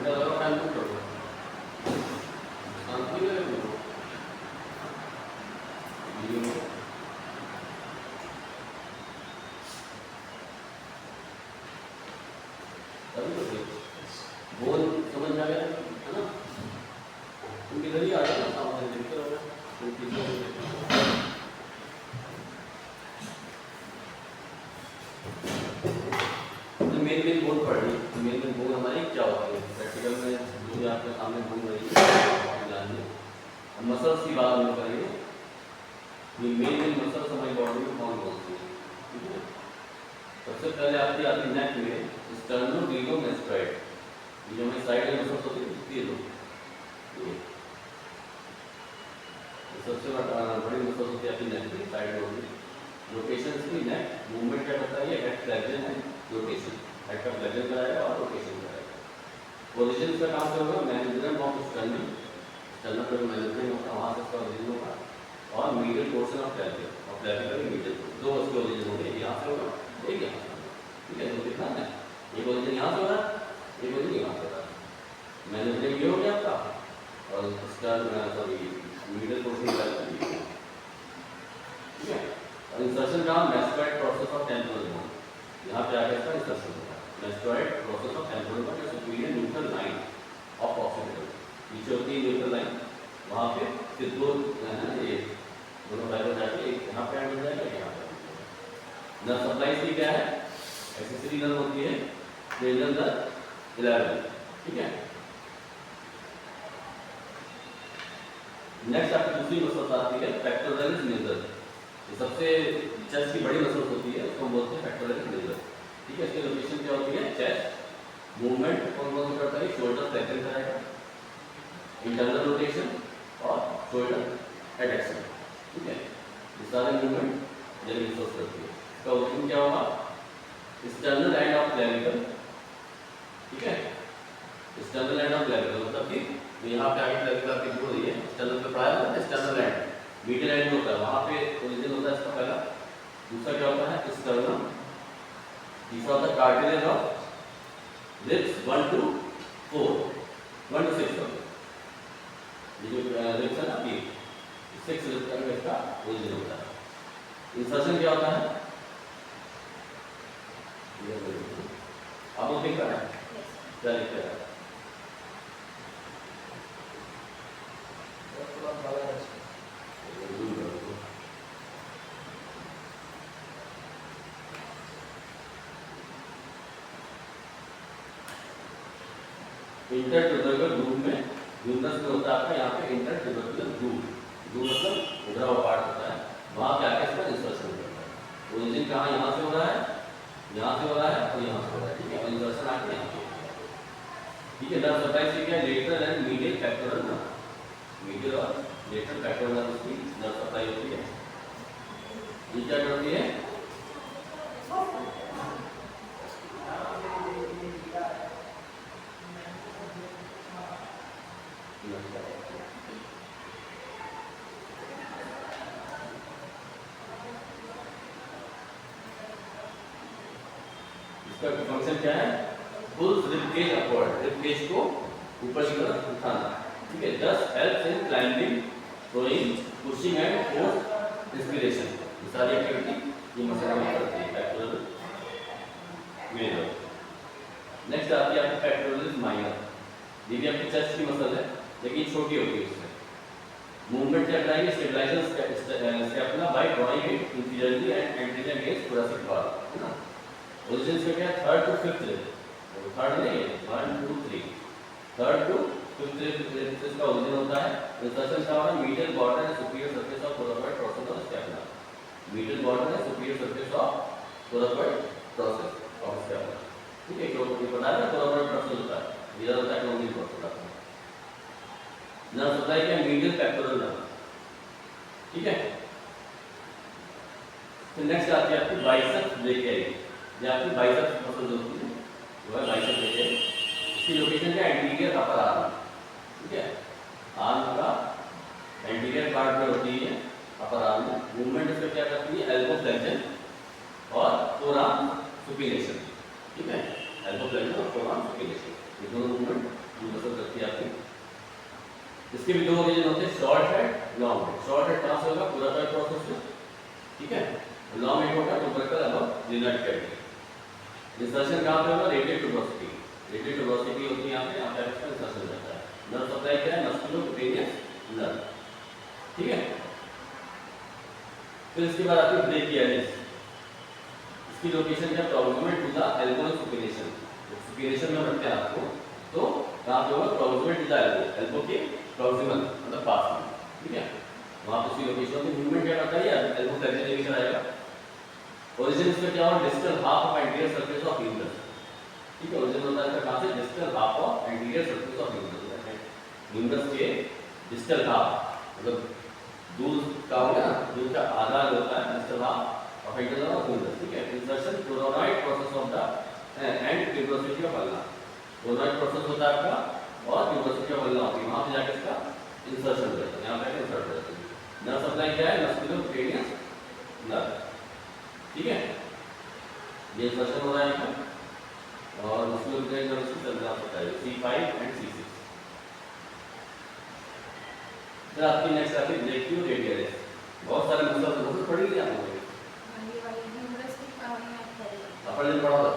घंटा लगा time book कर दो शांति में अभी तो बोल समझ आ गया है ना, तुम इधर ही आ जाओ ना, सामने देखते रहो तुम पीछे मेन बोल पढ़ रही है। मेन बोल हमारी क्या होती है प्रैक्टिकल में जो आपके सामने बोल रही है जानिए। मसल्स की बात हम करेंगे, ये मेन मसल्स हमारी बॉडी में कौन कौन सी है, ठीक है। सबसे पहले आपकी आती है नेक में स्टर्नोक्लेइडोमास्टोइड, ये जो हमारी साइड में मसल्स होती है ये लो, ये सबसे बड़ी मसल्स होती है आपकी नेक की साइड में होती है। रोटेशन की नेक मूवमेंट क्या करता है, ये head flexion and rotation, head का फ्लेक्शन कराएगा और रोटेशन कराएगा। पोजीशन का काम क्या होगा, मैनेजमेंट ऑफ स्टर्नम, स्टर्नम पर मैनेजमेंट होता है वहाँ से इसका ओरिजिन होगा, और मीडियल पोर्शन ऑफ क्लैविकल, और क्लैविकल मीडियल दो उसके ओरिजिन होंगे, यहाँ से होगा एक यहाँ से, ठीक है। तो दिखना है एक ओरिजिन यहाँ से हो रहा है, एक ओरिजिन यहाँ से हो रहा है। मैनेजमेंट ये हो गया आपका, और इसका सॉरी मीडियल पोर्शन क्लैविकल, ठीक है। और इंसर्शन का mastoid process of temporal bone, यहाँ पे आगे इसका इंसर्शन होगा। Mastoid process of temporal bone या superior neutral line of occipital, पीछे होती है न्यूट्रल लाइन, वहाँ पे फिर दो ये दोनों फाइबर जाके एक यहाँ पे ऐड हो जाएगा, यहाँ पे। नर्व सप्लाई की क्या है, एक्सेसरी नर्व होती है क्रेनियल नर्व 11, ठीक है। नेक्स्ट आपकी दूसरी मसल आती है पेक्टोरलिस मेजर, सबसे चेस्ट की बड़ी मसल होती है उसको बोलते हैं पेक्टोरलिस मेजर, ठीक है। इसकी लोकेशन क्या होती है, चेस्ट मूवमेंट कौन कौन करता है, शोल्डर फ्लेक्शन कराएगा, इंटरनल रोटेशन और शोल्डर एडक्शन, ठीक है। ये सारे मूवमेंट जल्दी मसल्स करती है। इसका ओरिजिन क्या होगा, एक्सटर्नल एंड ऑफ क्लैविकल, ठीक है। एक्सटर्नल एंड ऑफ क्लैविकल मतलब कि यहाँ पे आगे क्लैविकल की जो है एक्सटर्नल पे पढ़ाया था, एक्सटर्नल एंड मीडियल एंड होता है, वहाँ पे ओरिजिन होता है इसका पहला। दूसरा क्या होता है, स्टर्नम। तीसरा होता है cartilage of ribs 1 to 4, 1 to 6 होता है, ये जो रिब्स है ना ये 6 रिब्स का इसका ओरिजिन होता है। इंसर्शन क्या होता है, आप लोग देख रहे हैं क्या लिखते हैं, इंटरट्यूबरकुलर ग्रूव में, ह्यूमरस में होता है आपका यहाँ पे इंटरट्यूबरकुलर ग्रूव, ग्रूव मतलब उभरा हुआ पार्ट होता है, वहाँ पे आके इसका इंसर्शन करता है। ओरिजिन कहाँ, यहाँ से हो रहा है, यहाँ से हो रहा है और यहाँ से हो रहा है, ठीक है। और इंसर्शन आके यहाँ पे, ठीक है। नर्व सप्लाई से क्या है, lateral and medial pectoral nerve, medial और लेटरल पेक्टोरल नर्व की नर्व सप्लाई होती है। ये क्या करती है, इसका फंक्शन क्या है, pulls rib cage upward, rib cage को ऊपर की तरफ उठाना, ठीक है। This helps in climbing, throwing, pushing and force inspiration, ये सारी एक्टिविटी ये मसल में करती है पेक्टोरल मेजर। नेक्स्ट आती है आपकी पेक्टोरलिस माइनर, ये भी आपकी चेस्ट की मसल है लेकिन छोटी होती है, उसमें मूवमेंट क्या कराएंगे, स्टेबलाइजेशन से अपना by drawing it inferiorly and anterior against thoracic wall, है ना। ओरिजिन से क्या, 3rd to 5th rib, third नहीं है 1 2 3, 3rd to 5th रिब इसका ओरिजिन होता है। इंसर्शन का होगा medial border and superior surface of coronoid process of स्टेपना, medial border and superior surface of coronoid process of स्टेपना, ठीक है। जो पता है कोरोनोइड प्रोसेस होता है, ये होता है कोरोनरी प्रोसेस होता है। नर्व सप्लाई क्या, मीडियल पेक्टोरल नर्व, ठीक है। तो नेक्स्ट आती है आपकी बाइसेप्स ब्रेकियाई, ये आपकी बाइसेप्स मसल जो होती है वो है बाइसेप्स ब्रेकियाई। इसकी लोकेशन क्या, एंटीरियर अपर आर्म, ठीक है। आर्म का एंटीरियर पार्ट में होती है अपर आर्म में। मूवमेंट इसमें क्या करती है, एल्बो फ्लेक्शन और फोरआर्म सुपिनेशन, ठीक है। एल्बो फ्लेक्शन और फोरआर्म सुपिनेशन, ये दोनों मूवमेंट ये मसल रखती है आपकी। इसके भी दो ओरिजिन होते हैं, short head, long head. Short head कहाँ से होगा, पूरा का प्रोसेस में, ठीक है। लॉन्ग हेड होगा टुबरकल अब लिनट कैविटी। इंसर्शन कहाँ पे होगा, रेडियल ट्यूबरोसिटी। रेडियल ट्यूबरोसिटी होती है यहाँ पे इसका इंसर्शन रहता है। नर्व सप्लाई क्या है, मस्कुलोक्यूटेनियस नर्व, ठीक है। फिर इसके बाद आती है ब्रेकियालिस। इसकी लोकेशन क्या, proximal to the elbow supination. Supination में रखते हैं आपको, तो कहाँ पे होगा, proximal to the elbow, elbow के प्रॉक्सिमल मतलब पास में, ठीक है। वहाँ पे इसकी लोकेशन होती है। मूवमेंट क्या करता है, एल्बो फ्लेक्शन लेके आएगा। ओरिजिन इसका क्या होगा, distal half of anterior surface of humerus, ठीक है। ओरिजिन होता है कहाँ से, distal half of anterior surface of humerus. Humerus के डिस्टल हाफ मतलब दूध का होगा, दूध का आधा होता है distal half of anterior of humerus, ठीक है। Insertion coronoid process of the and tuberosity of ulna. Coronoid process होता है आपका और ट्यूबरोसिटी ऑफ अल्ना होती है, वहां पे जाके इसका इंसर्शन होता है, यहां पे इंसर्ट होता है। नर्व सप्लाई क्या है, मस्कुलोक्यूटेनियस नर्व, ठीक है। ये इंसर्शन हो रहा है यहाँ और मस्कुलोक्यूटेनियस नर्व से चल रहा होता है C5 एंड C6। फिर आपकी नेक्स्ट आती है ब्रेकियो रेडियलिस। बहुत सारे मसल पढ़ी गई आप लोगों ने, अपन ने पढ़ा था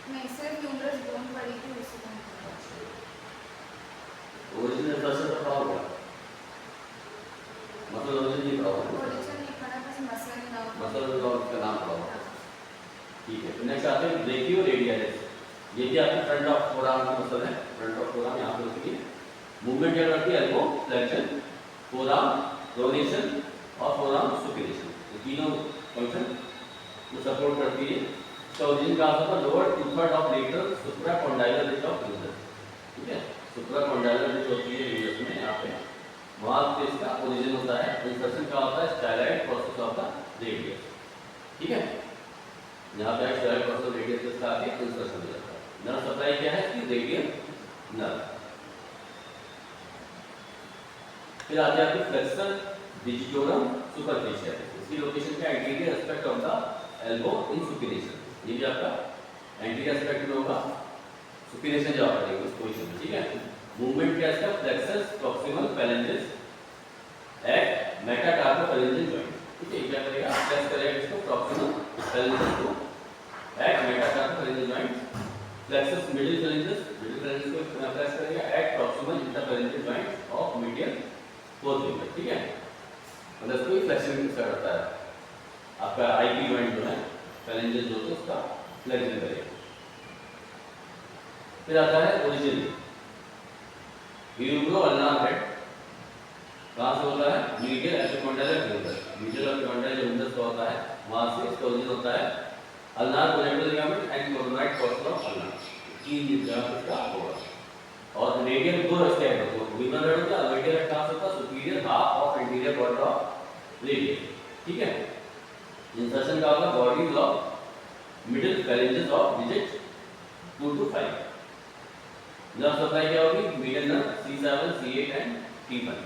नहीं सर, ह्यूमरस बोन पड़ी थी उसी को। ओरिजिनल इंसर्शन तो पढ़ा होगा, मतलब ओरिजिन नहीं पढ़ा होगा, ओरिजिन नहीं पढ़ा, बस मसल नाम, मसल का नाम पढ़ा होगा, ठीक है। नेक्स्ट आते हैं ब्रेकियो रेडियलिस। ये भी आपके फ्रंट ऑफ फोरआर्म की मसल है, फ्रंट ऑफ फोरआर्म यहाँ पे होती है। मूवमेंट क्या करती है, एल्बो फ्लेक्शन, फोरआर्म प्रोनेशन और फोरआर्म सुपिनेशन, ये तीनों फंक्शन को सपोर्ट करती है। इसका ओरिजिन कहाँ से था, lower two third of lateral supracondylar ridge of humerus, ठीक है। सुप्राकॉन्डाइलर रिज होती है ह्यूमरस में, यहाँ पे वहाँ पे इसका ओरिजिन होता है। इंसर्शन का होता है स्टाइलाइड प्रोसेस ऑफ द रेडियस, ठीक है। यहाँ पे स्टाइलाइड प्रोसेस रेडियस के साथ इंसर्शन हो जाता है। नर्व सप्लाई क्या है इसकी, रेडियल नर्व। फिर आते हैं आपके फ्लेक्सर डिजिटोरम सुपरफिशियल। इसकी लोकेशन क्या, anterior aspect of the elbow in supination. ये भी आपका एंटीरियर एस्पेक्ट में होगा, सुपिनेशन जो आप करेंगे उस पोजीशन में, ठीक है। मूवमेंट क्या है इसका, plexus proximal पैलेंजेस eight metacarpophalangeal joint, ठीक है। क्या करेगा, फ्लेक्स करेगा इसको प्रॉक्सिमल पैलेंजेस को at metacarpophalangeal joint. Flexes middle phalanges, middle phalanges को फ्लेक्स करेगा at proximal interphalangeal joint of medial fourth finger, ठीक है। मतलब इसको फ्लेक्शन करता है आपका आईपी जॉइंट जो है, पैलेंजेस जो है उसका फ्लेक्शन करेगा। फिर आता है ओरिजिन, ह्यूमरो अल्नार हेड कहाँ से होता है, medial epicondylar humerus. Medial epicondylar humerus का होता है, वहाँ से इसका ओरिजिन होता है। Ulnar collateral ligament and coronoid force of ulnar, तीन जगह इसका होगा। और रेडियल दो स्टेप है, तो ह्यूमरल हेड होता है, रेडियल हेड कहाँ से होता है, superior half of anterior quarter of radial, ठीक है। इंसर्शन का होगा bodies of middle phalanges of digit 2 to 5। Nerve supply क्या होगी, median nerve C7, C8 and T1,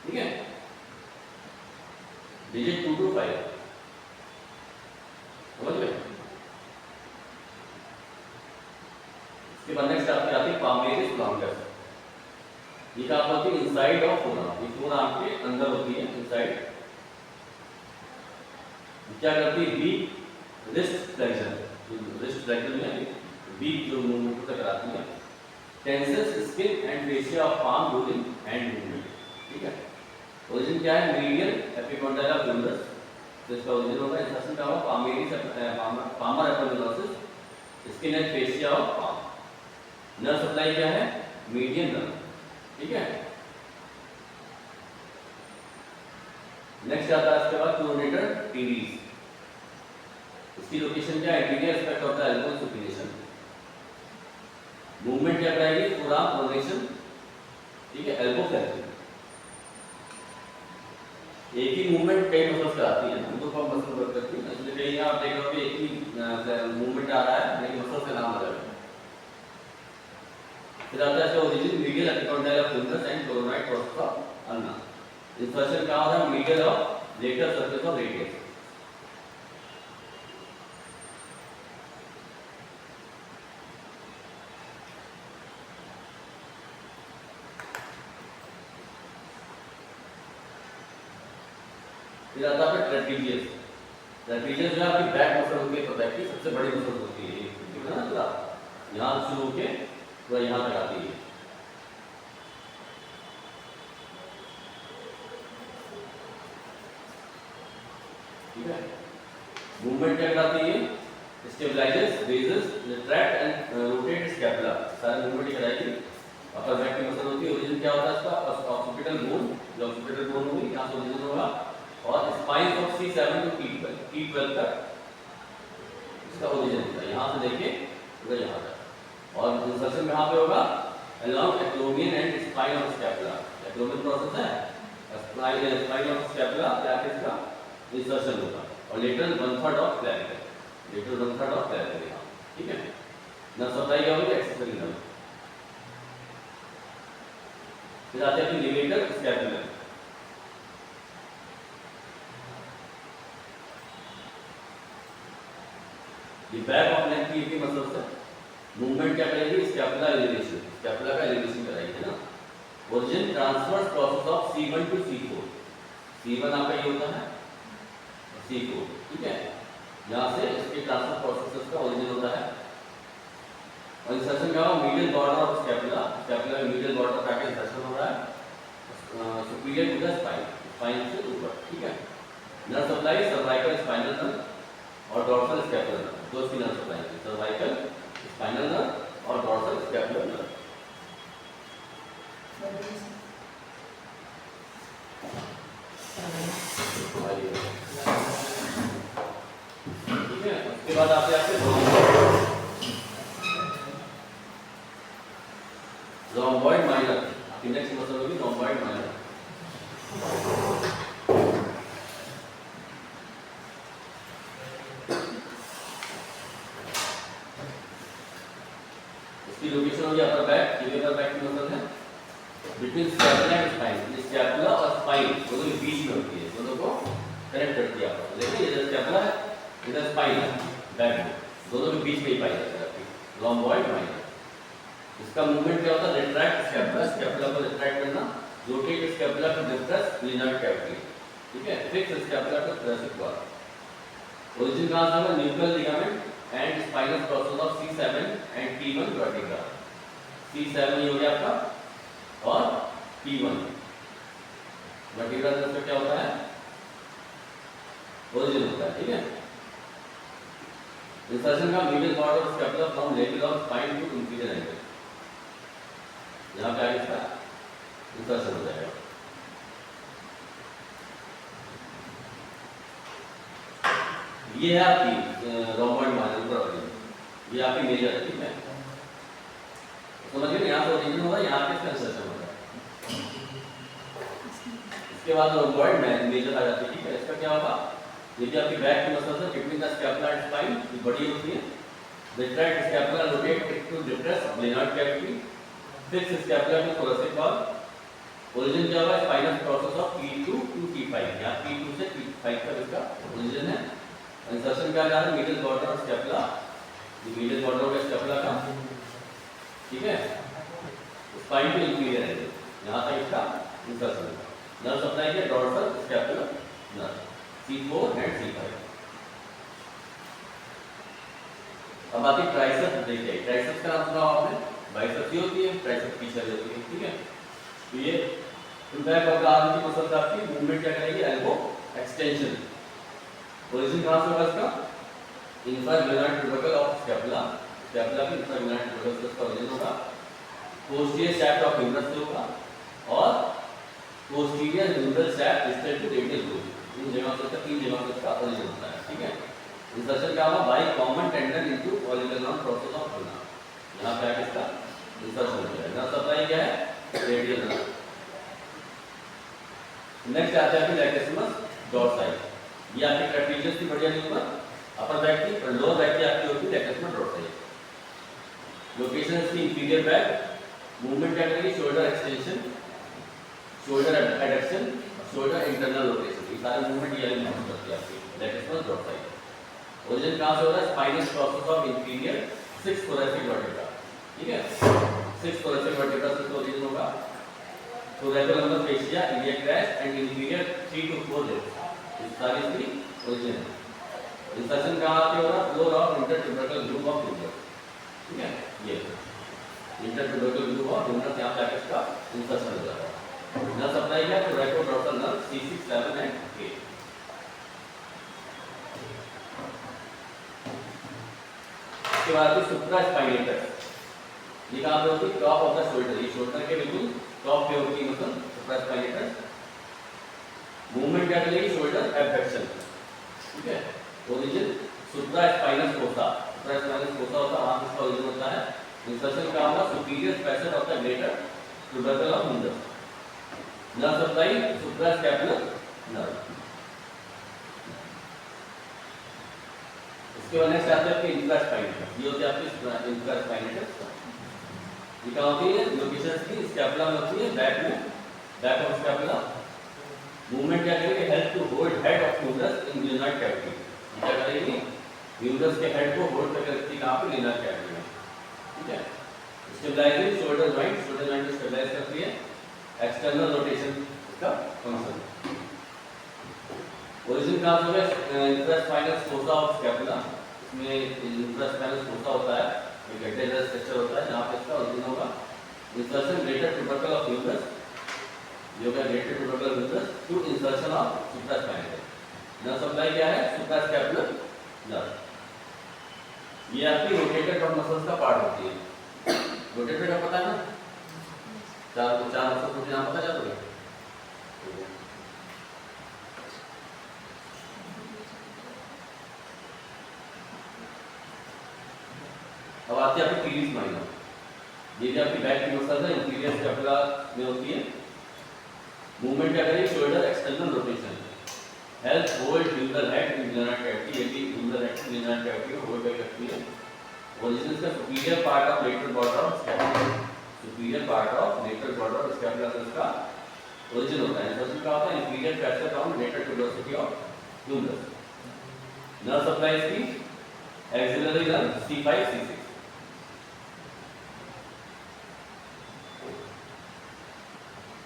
ठीक है। डिजिट 2 to 5 समझ गए। इसके बाद नेक्स्ट आपकी आती है पामेलिस लॉन्गस। ये क्या होती है, इनसाइड ऑफ फोरआर्म, ये फोरआर्म के अंदर होती है, इनसाइड। क्या करती है, weak wrist flexion, wrist flexion में वीक जो मूवमेंट कराती है। Tenses skin and fascia of palm during hand movement, ठीक है। ओरिजिन क्या है, मीडियल एपिकॉन्डाइलर ह्यूमरस, तो इसका ओरिजिन होगा। इंसर्शन का होगा palmaris palmar epicondylar, skin and fascia of palm. Nerve supply क्या है, मीडियन नर्व, ठीक है। नेक्स्ट आता है इसके बाद प्रोनेटर टीरीज। इसकी लोकेशन क्या है, anterior aspect of the elbow supination. Movement क्या कराएगी, फोरआर्म प्रोनेशन, ठीक है, एल्बो फ्लेक्शन। एक ही मूवमेंट कई मसल्स कराती है, दो फॉर्म मसल वर्क करती है, इसलिए कहीं आप देख रहे हो एक ही मूवमेंट आ रहा है लेकिन मसल का नाम अलग है। फिर आता है इसका origin medial epicondylar humerus and coronoid process of ulna. Insertion कहाँ होता है, medial of lateral surface of radius. फिर आता है ट्रेपीजियस। ट्रेपीजियस जो है आपकी बैक मसल होती है, तो बैक की सबसे बड़ी मसल होती है, ठीक है ना, पूरा यहाँ शुरू होके पूरा यहाँ तक आती है। ठीक है, मूवमेंट क्या कराती है, stabilises, raises, retract and rotate scapula, सारे मूवमेंट कराएगी। अपर बैक की मसल होती है। ओरिजिन क्या होता है इसका, ऑक्सीपिटल बोन, जो ऑक्सीपिटल बोन होगी यहाँ से ओरिजिन होगा, और spine of C7 to T12 तक इसका ओरिजिन होता है, यहाँ से लेके पूरा यहाँ तक। और इंसर्शन कहाँ पे होगा, along acromion and spine of scapula, acromion process है, स्पाइन ऑफ स्कैपुला क्या है इसका इंसर्शन होगा, और lateral 1/3 of clavicle, lateral 1/3 of clavicle यहाँ, ठीक है। नर्व सप्लाई क्या होगी, एक्सेसरी नर्व। फिर आते हैं लिवेटर स्कैपुलर। ये बैक ऑफ नेक की मसल्स है, मूवमेंट क्या करेगी, स्कैपुला एलिवेशन, स्कैपुला का एलिवेशन कराएगी, है ना। Origin transverse process of C1 to C4, C1 आपका ये होता है, C4, ठीक है, यहाँ से इसके ट्रांसफर प्रोसेस का ओरिजिन होता है। और इंसर्शन क्या होगा, medial border of scapula, scapula में मीडियल बॉर्डर का इंसर्शन हो रहा है superior to the spine, spine से ऊपर, ठीक है। Nerve supply cervical spinal nerve और डॉर्सल स्कैपुलर नर्व, दो इसकी नर्व सप्लाई है, सर्वाइकल स्पाइनल नर्व और डॉर्सल स्कैपुलर नर्व। ठीक है, उसके बाद आते हैं आपके रोम्बॉइड माइनर, आपकी नेक्स्ट मसल होगी रोम्बॉइड माइनर। इसकी लोकेशन होगी अपर बैक, ये अपर बैक की मसल है, between scapula and spine, scapula और स्पाइन दोनों के बीच में होती है, दोनों को कनेक्ट करती है। आपको देखिए ये स्कैपुला है, इधर स्पाइन है, बैक में, दोनों के बीच में ही पाई जाती है आपकी रोम्बॉइड माइनर। इसका मूवमेंट क्या होता है, रिट्रैक्ट स्कैपुला, स्कैपुला को रिट्रैक्ट करना, rotate scapula to depress glenoid cavity, ठीक है, fix scapula to thoracic wall. Origin कहां से है, nuclear ligament and spinal process of C7 and T1 vertebra, C7 ये हो गया आपका, और T1 वर्टिब्रा से क्या होता है, ओरिजिन होता है, ठीक है। इंसर्शन का medial border of scapula from level of spine to inferior angle, यहाँ पे आगे इसका इंसर्शन हो जाएगा। ये है आपकी रोम्बॉइड माइनर, ये आपकी मेजर है, ठीक है, समझिए यहाँ से ओरिजिन होगा, यहाँ पे इसका इंसर्शन होगा। इसके बाद रोम्बॉइड मेजर आ जाती है, ठीक है। इसका क्या होगा, ये भी आपकी बैक की मसल है, between the scapula and spine, ये बड़ी होती है, retract scapula rotate to depress glenoid cavity, fix scapula to thoracic wall. Origin क्या होगा, spinal process of T2 to T5, यहाँ T2 से T5 तक इसका ओरिजिन है। इंसर्शन क्या जा रहा है, मिडिल बॉर्डर ऑफ स्कैपुला, ये मिडिल बॉर्डर ऑफ स्कैपुला का, ठीक है, स्पाइन टू इंफीरियर एंगल, यहाँ तक इसका इंसर्शन है। नर्व सप्लाई के dorsal scapular nerve C4 and C5। अब आती है ट्राइसेप्स, देखिए ट्राइसेप्स का नाम सुना आपने, बाइसेप्स ये होती है, ट्राइसेप्स पीछे होती है, ठीक है। तो ये बैक ऑफ द आर्म की मसल का आपकी मूवमेंट क्या करेगी, एल्बो एक्सटेंशन। ओरिजिन कहां से होगा इसका, infraglenoid tubercle of scapula, scapula की इंफ्राग्लिनार ट्यूबरकल का ओरिजिन होगा। पोस्टीरियर शैफ्ट ऑफ ह्यूमरस से होगा, और posterior humeral shaft distal to radial groove, इन जगहों से तक, तीन जगहों से इसका ओरिजिन होता है, ठीक है। इंसर्शन क्या होगा, by common tendon into polygonal process of humour, यहां पे आके इसका इंसर्शन हो जाएगा। नर्व सप्लाई क्या है, रेडियल नर्व। नेक्स्ट आता है लैटिसिमस डॉर्साई, ये आपकी ट्रेपीजियस की बढ़िया नहीं होगा, अपर बैक की, और लोअर बैक की आपकी होती है लैटिसिमस डॉर्साई। लोकेशन इसकी इंफीरियर बैक, मूवमेंट क्या करेगी, shoulder extension, shoulder adduction, shoulder internal rotation, ये सारे मूवमेंट ये यूज करती है आपकी लैटिसिमस डॉर्साई। ओरिजिन कहां से हो रहा है, spinal process of inferior 6 thoracic vertebra, ठीक है, 6 थोरैसिक वर्टिब्रा से ओरिजिन होगा। Thoracolumbar fascia, iliac crest and inferior 3 to 4 ribs, इस सारी इसकी ओरिजिन है। इंसर्शन कहाँ आके हो रहा है? Floor of intertubercular groove of humerus, ठीक है, ये इंटरट्यूबरकल ग्रुप ऑफ ह्यूमरस, यहाँ पे आके इसका इंसर्शन हो जाता है। नर्व सप्लाई क्या है? रेट्रोडॉर्सल नर्व C6, 7 एंड 8। इसके बाद सुप्रा स्पाइनेटस, ये कहाँ पे होती है? टॉप ऑफ द शोल्डर, ये शोल्डर के बिल्कुल टॉप पे होती है मतलब सुप्रा स्पाइनेटस। मूवमेंट क्या करेगी? शोल्डर एब्डक्शन, ठीक है। ओरिजिन सुप्रा स्पाइनस फोसा, सुप्रा स्पाइनस फोसा होता है, वहाँ पे इसका ओरिजिन होता है। इंसर्शन कहाँ होगा? Superior facet of the greater tubercle of humerus. Nerve supply suprascapular nerve. इसके बाद नेक्स्ट आता है आपके इंफ्रा स्पाइनेटस, ये होती है आपकी इंफ्रा स्पाइनेटस। ये क्या होती है? लोकेशन की स्कैपुला में होती है, बैक में, बैक ऑफ स्कैपुला। मूवमेंट क्या करेगी? Help to hold head of humerus in glenoid cavity, क्या करेगी? ह्यूमरस के हेड को होल्ड करके रखती है कहाँ पे? ग्लेनोइड कैविटी में, ठीक है। Stabilizing shoulder joint, shoulder joint को स्टेबलाइज करती है। एक्सटर्नल रोटेशन इसका फंक्शन। ओरिजिन कहाँ से है? इंफ्रास्पाइनस फोसा ऑफ स्कैपुला, इसमें इंफ्रास्पाइनस फोसा होता है, एक गड्ढे जैसा स्ट्रक्चर होता है जहाँ पे इसका ओरिजिन होगा। Insertion greater tubercle of humerus, जो क्या greater tubercle of humerus to insertion of supraspinatus. Nerve supply क्या है? Suprascapular nerve. ये आपकी रोटेटर कफ मसल्स का पार्ट होती है। रोटेटर का पता है ना? चार मसल्स मुझे नाम पता चलोगे? अब आती है आपकी टीरीज माइनर, ये भी आपकी बैक की मसल है, इंटीरियर स्कैपुला में होती है। मूवमेंट क्या करेगी? Shoulder external rotation, help hold humeral head in glenoid cavity, ये भी ह्यूमरल हेड ग्लेनोइड कैविटी को होल्ड करके रखती है। ओरिजिन इसका superior part of lateral border of scapula, superior part of lateral border of scapula से इसका ओरिजिन होता है। इंसर्शन क्या होता है? Inferior facet on lateral tuberosity of humerus. Nerve supply इसकी एक्सिलरी नर्व C5, C6।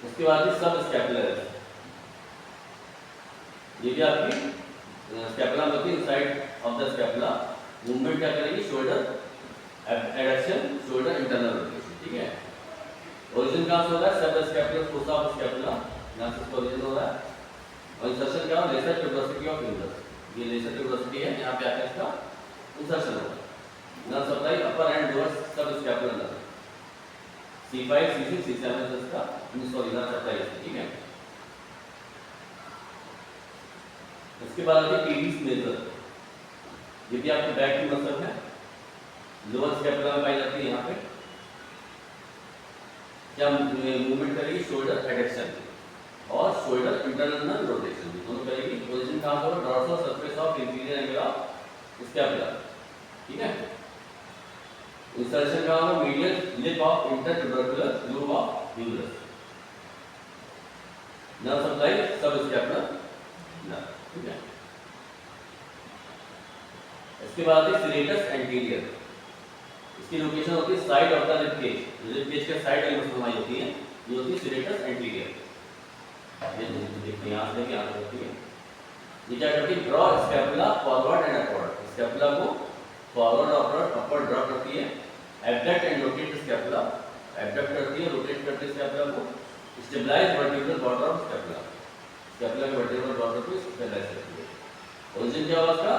उसके बाद सब स्कैपुलर है, ये भी आपकी स्कैपुला में होती है, inside of the scapula. Movement क्या करेगी? Shoulder adduction, shoulder internal rotation, ठीक है। ओरिजिन कहाँ से हो रहा है? सब स्कैपुलर फोसा ऑफ स्कैपुला, यहाँ से इसका ओरिजिन हो रहा है। और इंसर्शन क्या हो? लेसर ट्यूबरोसिटी ऑफ ह्यूमरस, ये लेसर ट्यूबरोसिटी है, यहाँ पे आकर इसका इंसर्शन होगा। Nerve supply upper and lower subscapular nerve C5, C6, C7 इसका सॉरी नर्व सप्लाई, ठीक है। उसके बाद आती है टीरीज मेजर, ये भी आपके बैक की मसल है, लोअर स्कैपुला में पाई जाती है। यहाँ पे क्या मूवमेंट करेगी? शोल्डर एडक्शन और शोल्डर इंटरनल रोटेशन, दोनों करेगी। पोजीशन कहाँ पर? Dorsal surface of inferior angle of scapula, ठीक है। इंसर्शन कहाँ होगा? Medial lip of intertubercular groove of humerus. Nerve supply subscapular nerve, ठीक है। इसके बाद है सीरेटस एंटीरियर, इसकी लोकेशन होती है side of the rib cage, rib cage के साइड वाली मसल हमारी होती है, ये होती है सीरेटस एंटीरियर। ये देखिए यहाँ से देखिए यहाँ होती है। ये क्या करती है? Draw scapula forward and upward, scapula को फॉरवर्ड और अपवर्ड ड्रॉ करती है। Abduct and rotate scapula, abduct करती है, रोटेट करती है स्कैपुला को। Stabilize vertebral border of scapula, scapula के वर्टिब्रल बॉर्डर को स्टेबलाइज करती है। ओरिजिन क्या होगा इसका?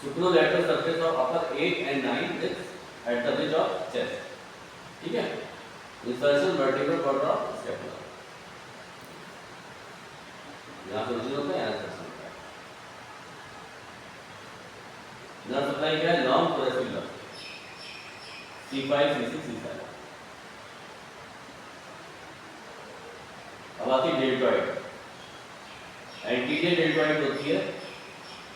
Superolateral surface of upper 8 and 9 with at the ridge of chest, ठीक है। Insertion vertebral border of scapula, यहाँ से ओरिजिन होता है, यहाँ इंसर्शन होता है। नर्व सप्लाई क्या है? Long thoracic nerve C5, C6, C7। अब आती है डेल्टॉइड, एंटीरियर डेल्टॉइड होती है,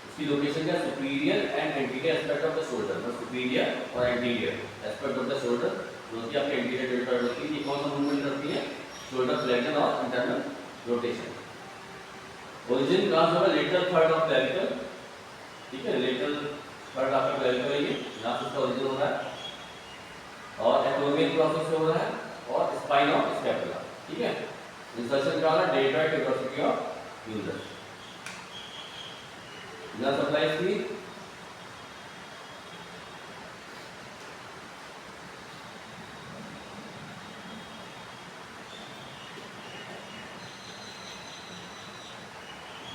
इसकी लोकेशन क्या? Superior and anterior aspect of the shoulder, superior और anterior aspect of the shoulder होती है आपकी एंटीरियर डेल्टॉइड होती है। ये कौन सा मूवमेंट करती है? शोल्डर फ्लेक्शन और इंटरनल रोटेशन। ओरिजिन कहाँ से होगा? लेटरल थर्ड ऑफ क्लैविकल, ठीक है, लेटरल थर्ड आपका क्लैविकल है, ये यहाँ से इसका ओरिजिन हो रहा है और एक्लोमियल प्रोसेस से हो रहा है और स्पाइन ऑफ स्कैपुला, ठीक है। इंसर्शन का होगा? Deltoid tuberosity of humerus. Nerve supply की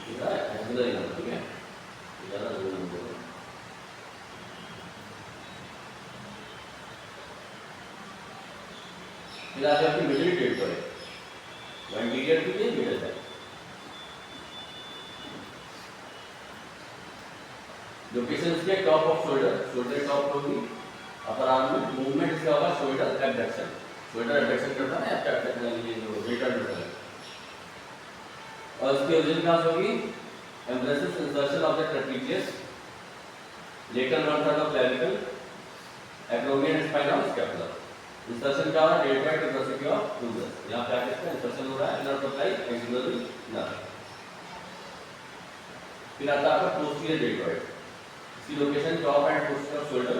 ठीक है, फिर आगे आपकी मिडिल टेरिटोरी, एंटीरियर की ये मिडिल है। लोकेशन इसके top off shoulder, shoulder top होगी, अपर आर्म में मूवमेंट इसका होगा शोल्डर एबडक्शन, शोल्डर एबडक्शन करता है आपका ये जो रिटर्न होता है। और इसकी ओरिजिन कहाँ से होगी? Embraces insertion of the trapezius, lateral one third of clavicle, acromion spine of scapula. Insertion का है डेल्टॉइड ट्यूबरसिटी ऑफ ट्यूबरस, यहाँ पे आके इसका इंसर्शन हो रहा है इनर सप्लाई एक्सिलरी नर्व। फिर आता है आपका पोस्टीरियर डेल्टॉइड, इसकी location top and posterior shoulder,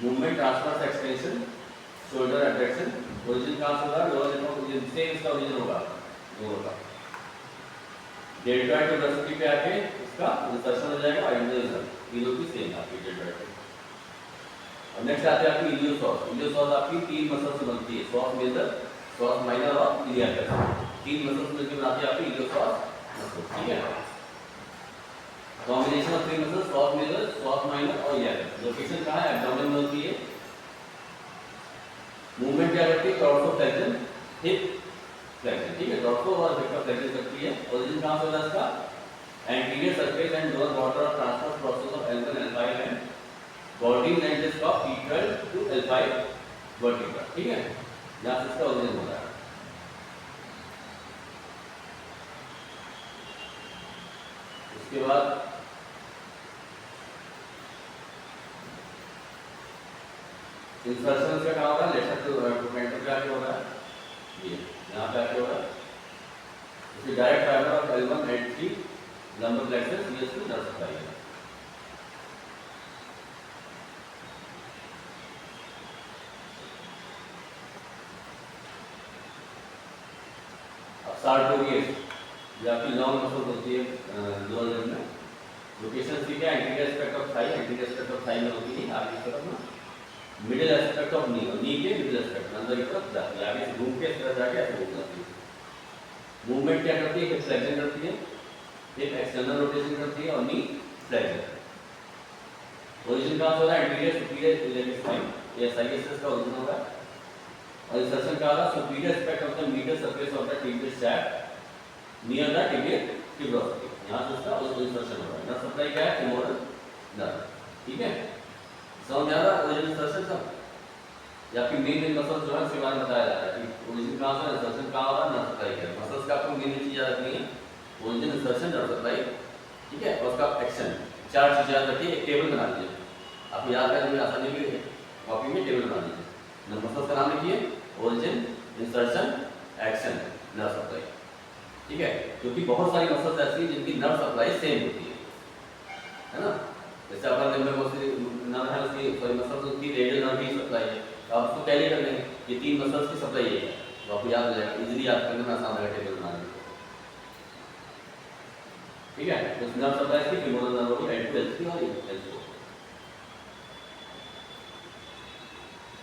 movement transverse extension, shoulder abduction. Origin कहाँ से होगा? लोअर लिम्ब ऑफ ओरिजिन से इसका ओरिजिन होगा दोनों का। डेल्टॉइड ट्यूबरसिटी पे आके इसका इंसर्शन हो जाएगा आइडियल नर्व, तीनों की सेम आपकी डेल्टॉइड। और नेक्स्ट आते हैं आपकी इलियोसॉस। इलियोसॉस आपकी तीन मसल से बनती है, सॉस मेजर, सॉस माइनर और इलियाकस। तीन मसल मिलकर बनाती है आपकी इलियोसॉस मसल, ठीक है। Combination of three muscle, psoas major, psoas minor और इलियाकस। लोकेशन कहाँ है? एब्डोमेन में होती है। मूवमेंट क्या करती है? टॉर्सो फ्लेक्शन, हिप फ्लेक्शन, ठीक है, टॉर्सो और हिप का फ्लेक्शन करती है। ओरिजिन कहाँ से होता है इसका? Anterior surface and lower border of transverse process of L1 L5 and body length is of T12 to L5 vertical, ठीक है, यहाँ से इसका ओरिजिन होता है। उसके बाद इंसर्शन का क्या होगा? लेटर टू मेंटल पे आके होगा, ये यहाँ पे आके होगा। इसके direct fibre of L1 L3 lumbar plexus ये इसको नर्व सप्लाई है। सार्टोरियस, ये आपकी लॉन्ग मसल होती है लोअर लिम्ब में। लोकेशन ठीक है, anterior aspect of Thai, anterior aspect of Thai में होती है आगे की तरफ ना, मिडिल एस्पेक्ट ऑफ नी, नी के मिडिल एस्पेक्ट अंदर की तरफ जाती है, आगे से घूम के इस तरह जाके ऐसे घूम जाती है। मूवमेंट क्या करती है? हिप फ्लेक्शन करती है, हिप एक्सटर्नल रोटेशन करती है और नी फ्लेक्शन। ओरिजिन कहाँ से हो रहा है? एंटीरियर सुपीरियर इलियक स्पाइन, ये साइकिस का ओरिजिन होगा। और इंसर्शन का होगा superior aspect of the medial surface of the tibial shaft near the tibial tuberosity, यहाँ से उसका इंसर्शन होगा। नर्व सप्लाई क्या है? फेमोरल नर्व, ठीक है, समझ में आ रहा है? ओरिजिन इंसर्शन सब या फिर मेन मसल जो है उसके बारे में बताया जाता है कि ओरिजिन कहाँ से, इंसर्शन कहाँ हो रहा है, नर्व सप्लाई क्या है। मसल्स का आपको मेन चीज याद रखनी है, ओरिजिन, इंसर्शन, नर्व सप्लाई, ठीक है, और उसका एक्शन, चार चीजें याद रखिए। एक टेबल बना लीजिए, आप याद करने में आसानी के लिए कॉपी में टेबल बना लीजिए। मसल्स का नाम लिखिए, origin, insertion, action, nerve supply, ठीक है, क्योंकि बहुत सारी मसल्स ऐसी हैं जिनकी नर्व सप्लाई सेम होती है ना। जैसे अपर लिम्ब में बहुत सी नर्व है, उसकी सॉरी मसल्स उसकी रेडियल नर्व की सप्लाई है, तो आप उसको टैली कर लेंगे, ये तीन मसल्स की सप्लाई है, तो आपको याद हो जाएगा, इजीली याद करने में आसान रहेगा टेबल बनाने में, ठीक है। तो नर्व सप्लाई की फेमोरल नर्व होगी, L2 L3 और L4।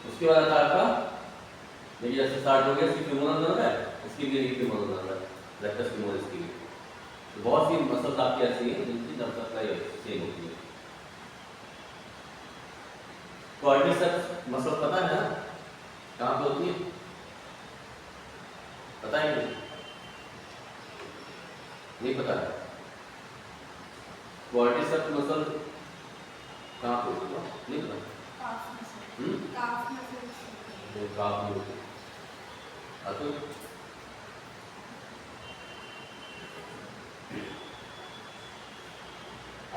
उसके बाद आता है आपका, देखिए जैसे स्टार्ट हो गया, इसकी फेमोरल नर्व है, इसकी भी फेमोरल नर्व है, रेक्टस फेमोरिस की भी। तो बहुत सी मसल्स आपकी ऐसी हैं जिनकी नर्व सप्लाई सेम होती है। क्वाड्रिसेप्स मसल पता है ना कहाँ पे होती है? पता है नहीं? नहीं पता है? क्वाड्रिसेप्स मसल कहाँ पे होती है? नहीं पता? काफ मसल, काफ मसल, तो काफ में होती है। तो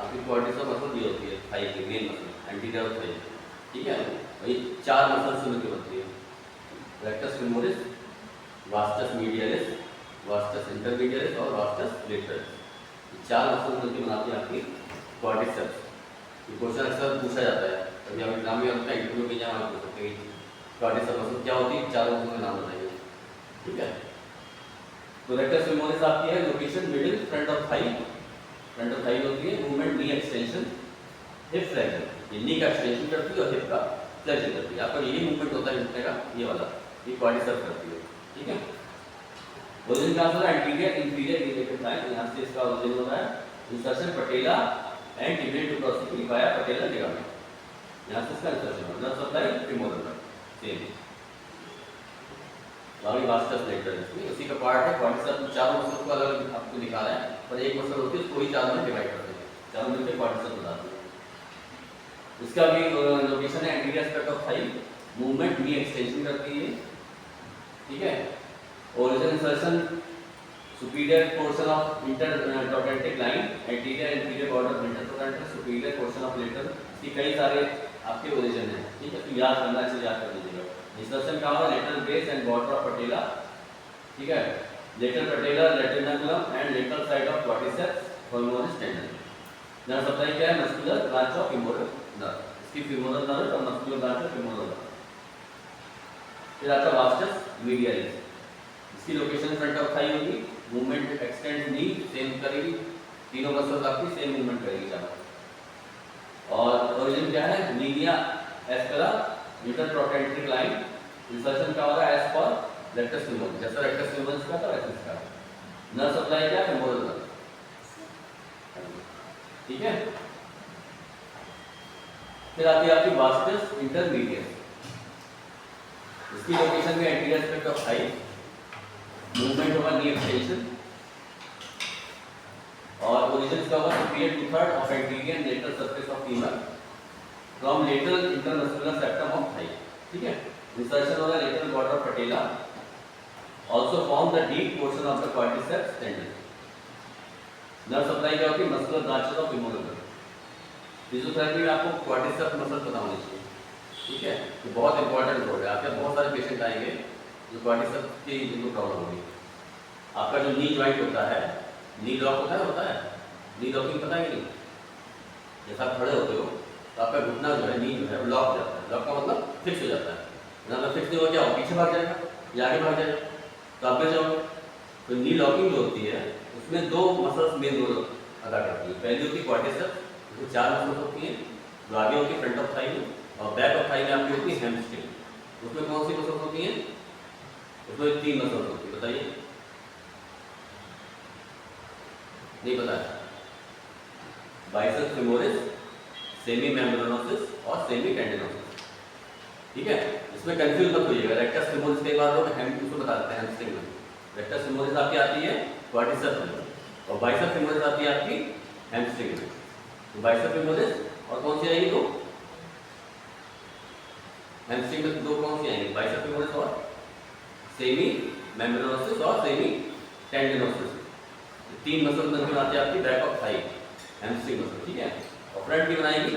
आपकी क्वाड्रिसेप्स मसल भी होती है, थाई की मेन मसल, एंटीरियर थाई, ठीक है। वही चार मसल से मिलकर बनती है, रेक्टस फेमोरिस, वास्टस मीडियलिस, वास्टस इंटरमीडियलिस और वास्टस लेटरलिस। चार मसल मिलकर बनाती है आपकी क्वाड्रिसेप्स। ये क्वेश्चन अक्सर पूछा जाता है, कभी आप एग्जाम में होता है, इंटरव्यू के एग्जाम में पूछ सकते हैं क्वाड्रिसेप्स मसल क्या होती है, चारों मसल के नाम बताइए, ठीक है। तो रेक्टस फेमोरिस आपकी है location middle front of Thai, front of Thai होती है, movement knee extension, hip flexion, ये नी का एक्सटेंशन करती है और हिप का फ्लेक्शन करती है। आपका ये मूवमेंट होता है घुटने का, ये वाला, ये क्वाड्रिसेप्स करती है, ठीक है। ओरिजिन कहाँ से होता है? एंटीरियर इंफीरियर इलेक्टेड लाइन, यहाँ से इसका ओरिजिन होता है। Insertion patella and tibial to crossing require patella ligament, यहाँ से इसका इंसर्शन होता है। नर्व सप्लाई फीमोरल में सेम बाकी वास्टस लेटर इसमें उसी का पार्ट है। क्वाड्रिसेप्स चारों मसल्स को अलग आपको दिखा रहा है, पर एक मसल होती है उसको ही चारों में डिवाइड करते हैं, चारों मिलकर क्वाड्रिसेप्स बताते हैं। इसका भी लोकेशन है anterior aspect of thigh, movement knee extension करती है, ठीक है। Origin insertion superior portion of intertrochanteric line, anterior inferior border of intertrochanteric, superior portion of lateral, ये कई सारे आपके ओरिजिन हैं, ठीक है। तो याद करना चाहिए, याद कर लीजिएगा। इंसर्शन का होगा lateral base and border of patella, ठीक है। Lateral patella, retinaculum and lateral side of quadriceps femoris tendon. Nerve supply क्या है? Muscular branch of femoral nerve, इसकी फीमोरल नर्व और muscular branch of femoral nerve. फिर आता वास्टस मीडियलिस, इसकी location front of thigh होगी, मूवमेंट एक्सटेंड नी सेम करेगी, तीनों मसल्स आपकी सेम मूवमेंट करेगी ज्यादा। और ओरिजिन क्या है? Media aspera intertrochanteric line, insertion का होगा एज पर रेक्टस फ्यूमर, जैसा रेक्टस फ्यूमर का था वैसे इसका। नर्व सप्लाई क्या? फीमोरल नर्व, ठीक है। फिर आती है आपकी वास्टस इंटरमीडियट, इसकी लोकेशन में anterior aspect of thigh, movement होगा नी एक्सटेंशन, और ओरिजिन का होगा superior two third of anterior and lateral surface of femur from lateral intermuscular septum of thigh, ठीक है। इंसर्शन होगा lateral border of patella, also form the deep portion of the quadriceps tendon. Nerve supply क्या होती है? Muscular branches of femoral nerve. Physiotherapy में आपको quadriceps muscle पता होनी चाहिए, ठीक है। तो बहुत इंपॉर्टेंट रोल है। आपके बहुत सारे पेशेंट आएंगे जो क्वाड्रिसेप्स की जिनको प्रॉब्लम होगी। आपका जो नी जॉइंट होता है, नी लॉक होता है, नी लॉकिंग पता है कि नहीं? जैसा आप खड़े होते हो तो आपका घुटना जो है, नी जो है लॉक हो जाता है। लॉक का मतलब फिक्स हो जाता है। ना फिक्स नहीं हो, क्या हो? पीछे भाग जाएगा या आगे भाग जाएगा, तो आप गिर जाओगे। तो नी लॉकिंग जो होती है उसमें दो मसल्स मेन रोल अदा करती है। पहली होती है क्वाड्रिसेप्स, उसमें 4 मसल्स होती हैं, जो आगे होती है फ्रंट ऑफ थाई में, और बैक ऑफ थाई में आपकी होती है हैमस्ट्रिंग। उसमें कौन सी मसल्स होती हैं? उसमें 3 मसल्स होती है, बताइए। नहीं पता है? बाइसेप्स फेमोरिस, सेमी मेम्ब्रेनोसिस और सेमी टेंडिनोसिस, ठीक है। इसमें कंफ्यूज मत होइएगा। रेक्टस फेमोरिस कई बार लोग उसको बता देते हैं हैमस्ट्रिंग में। रेक्टस फेमोरिस आपकी आती है क्वाड्रिसेप्स में, और बाइसेप्स फेमोरिस आती है आपकी हैमस्ट्रिंग में। तो बाइसेप्स फेमोरिस और कौन सी आएगी? दो हैमस्ट्रिंग में दो कौन सी आएंगी? बाइसेप्स फेमोरिस और सेमी मेम्ब्रेनोसिस और सेमी टेंडिनोसिस। 3 मसल बनकर आती है आपकी back of Thai, hamstring muscle, ठीक है। और फ्रंट की बनाएगी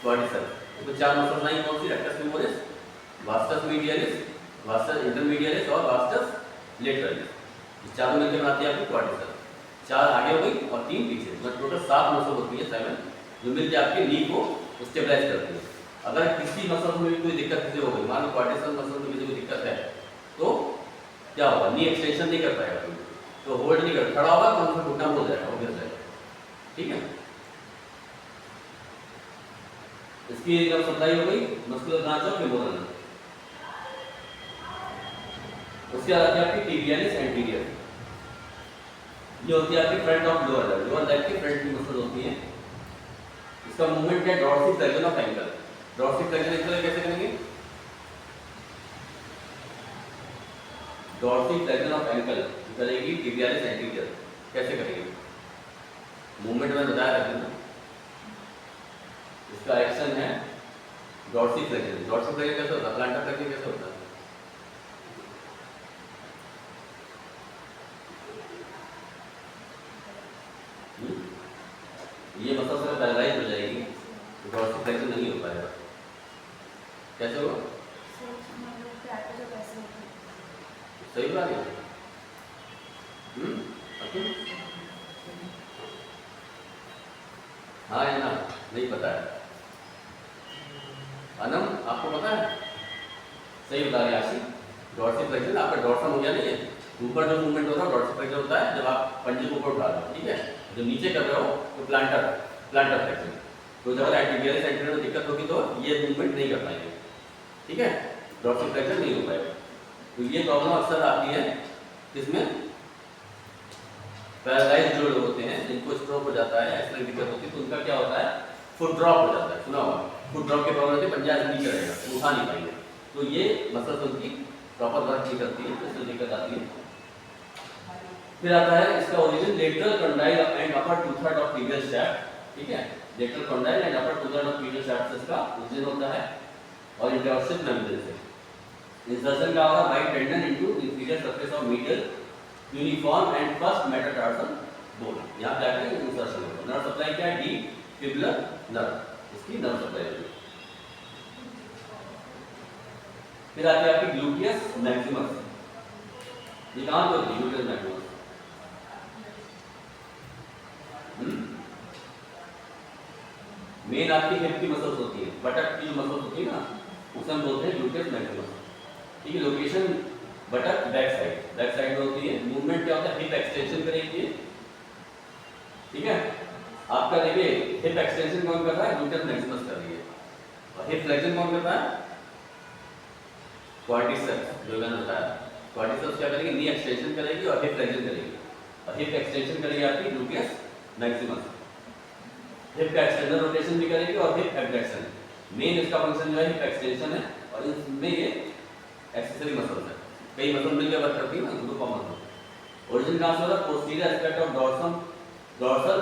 क्वाड्रिसेप्स। तो 4 मसल बनाएंगे, कौन सी? रेक्टस फेमोरिस, वास्टस मीडियलिस, वास्टस इंटरमीडियलिस और वास्टस लेटरलिस। ये चारों मिलकर बनाती है आपकी क्वाड्रिसेप्स। 4 आगे हो गई और 3 पीछे, मतलब टोटल 7 मसल होती है, 7, जो मिलकर आपके नी को स्टेबलाइज करती है। अगर किसी मसल में भी कोई दिक्कत किसी हो गई, मान लो क्वाड्रिसेप्स मसल में कोई दिक्कत है, तो क्या होगा? नी एक्सटेंशन नहीं कर पाएगा, तो होल्ड नहीं कर, खड़ा होगा तो उनका घुटना हो जाएगा, वो गिर जाएगा, ठीक है। इसकी जब सप्लाई हो गई muscular branch of femoral nerve. उसके बाद आती है आपकी टिबियालिस एंटीरियर, ये होती है आपकी फ्रंट ऑफ लोअर लेग की फ्रंट की मसल होती है। इसका मूवमेंट है dorsiflexion of ankle. Dorsiflexion ankle कैसे करेंगे? डॉर्सिफ्लेक्शन ऑफ एंकल करेगी टिबियालिस एंटीरियर। कैसे करेंगे? मूवमेंट में बताया था ना, इसका एक्शन है डॉर्सिफ्लेक्शन। डॉर्सिफ्लेक्शन कैसे होता है? प्लांटर फ्लेक्शन कैसे होता है? ये मसल से पैरालाइज हो जाएगी, तो डॉर्सिफ्लेक्शन नहीं हो पाएगा। कैसे होगा? सही बात है। हाँ या ना? नहीं पता है। अनम आपको पता है? सही बता रहे आशी। डॉर्सिफ्लेक्शन आपका डॉर्सम हो गया नहीं है, ऊपर जो मूवमेंट होता है डॉर्सिफ्लेक्शन होता है। जब आप पंजे को ऊपर उठा रहे हो, ठीक है। जो नीचे कर रहे हो तो प्लांटर फ्लेक्शन, तो जब एंटीरियर सेंटर में दिक्कत होगी तो ये मूवमेंट नहीं कर पाएंगे, ठीक है, डॉर्सल फ्लेक्शन नहीं हो पाएगा। तो ये प्रॉब्लम अक्सर आती है किसमें, पैरालाइज जो लोग होते हैं जिनको स्ट्रोक हो जाता है, ऐसी दिक्कत होती है, तो उनका क्या होता है, फुट ड्रॉप हो जाता है, सुना होगा, फुट ड्रॉप की प्रॉब्लम होती है, पंजा नहीं करेगा, उठा नहीं पाएंगे, तो ये मसल्स उनकी प्रॉपर वर्क नहीं करती है, तो इसमें दिक्कत आती है। फिर आता है इसका origin lateral condyle and upper two third of tibial shaft, ठीक है, lateral condyle and upper two third of tibial shaft से इसका ओरिजिन होता है, और इंटरऑस्टियल मेम्ब्रेन से इंसर्शन का होगा by tendon into inferior surface of medial uniform and first metatarsal bone, यहां जाके इंसर्शन होगा। नर्व सप्लाई क्या है, डीप ट्यूबुलर नर्व, इसकी नर्व सप्लाई होगी। फिर आती है आपकी ग्लूटियस मैक्सिमस, ये कहां पे होती है ग्लूटियस मैक्सिमस, मेन आपकी हिप की मसल्स होती है, बटक की जो मसल्स होती है ना, उसे हम बोलते हैं ग्लूटियस मैक्सिमस, ठीक है। लोकेशन बटक बैक साइड में होती है। मूवमेंट क्या होता है, हिप एक्सटेंशन करेगी, ठीक है। आपका देखिए हिप एक्सटेंशन कौन कर रहा है, ग्लूटियस मैक्सिमस कर रही है, और हिप फ्लेक्शन कौन कर रहा है, क्वाड्रिसेप्स, जो मैंने बताया, क्वाड्रिसेप्स क्या करेगी, नी एक्सटेंशन करेगी और हिप फ्लेक्शन करेगी, और हिप एक्सटेंशन करेगी आपकी ग्लूटियस मैक्सिमस, हिप का एक्सटर्नल रोटेशन भी करेगी और हिप एब्डक्शन, मेन इसका फंक्शन जो है हिप एक्सटेंशन है, और इसमें ये एक्सेसरी मसल्स है, कई मसल मिलकर वर्क करती है ना, ग्रुप ऑफ मसल। ओरिजिन कहां से हो रहा है, posterior aspect of dorsal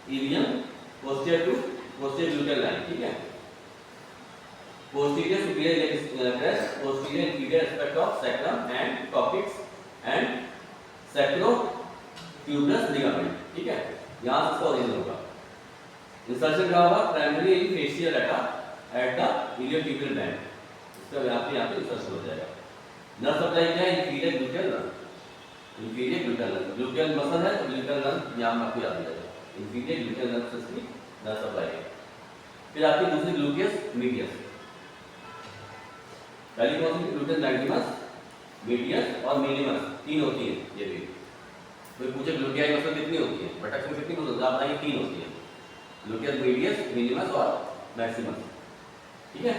ilium posterior to posterior gluteal line, ठीक है। Posterior superior crest, posterior inferior aspect of sacrum and coccyx and sacrotuberous ligament, ठीक है, यहां से इसका ओरिजिन होगा। इंसर्शन का होगा primary in facial at the iliotibial band, इसका यहां पे इंसर्शन हो जाएगा। नर्व सप्लाई क्या है, inferior gluteal nerve, inferior gluteal nerve, gluteal muscle है तो ग्लूटेल नर्व यहां आपको याद आ जाएगा, इंफीरियर ग्लूटेल नर्व से इसकी नर्व सप्लाई है। फिर आपकी दूसरी ग्लूटियस मीडियस, पहली कौन सी, ग्लूटियस मैक्सिमस, मीडियस और मिनिमस, तीन होती है ये भी। कोई पूछे ग्लूटियाई मसल कितनी होती है, बटक में कितनी मसल, आप बताइए, तीन होती है, ग्लूटियस मीडियस, मिनिमस और मैक्सिमस, ठीक है।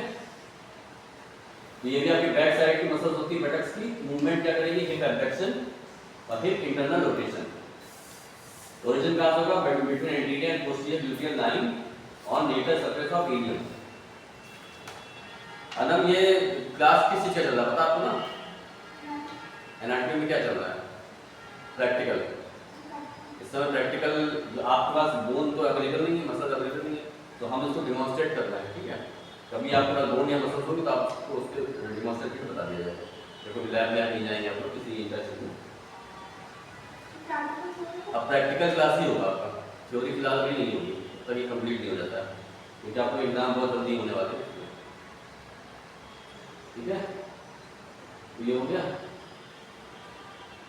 तो ये भी आपकी बैक साइड की मसल्स होती है बटक्स की, मूवमेंट क्या करेगी, हिप एब्डक्शन और हिप इंटरनल रोटेशन। ओरिजिन कहां से होगा, between anterior and posterior gluteal line on lateral surface of ilium. अनम ये क्लास किस चीज का चल रहा है पता आपको ना, एनाटॉमी में क्या चल रहा है, प्रैक्टिकल। इस समय प्रैक्टिकल आपके पास बोन तो अवेलेबल नहीं है, मसल अवेलेबल नहीं है, तो हम इसको डिमॉन्स्ट्रेट कर रहे हैं, ठीक है। कभी आपके पास बोन या मसल होगी तो आपको उसके डिमॉन्स्ट्रेट बता दिया जाएगा, देखो लैब में नहीं जाएंगे आप लोग किसी इंटरेस्ट में। अब प्रैक्टिकल क्लास ही होगा आपका, थ्योरी फिलहाल भी नहीं होगी, तब ये कंप्लीट नहीं हो जाता है, क्योंकि आपको एग्जाम बहुत जल्दी होने वाले हैं, ठीक है। तो ये हो गया।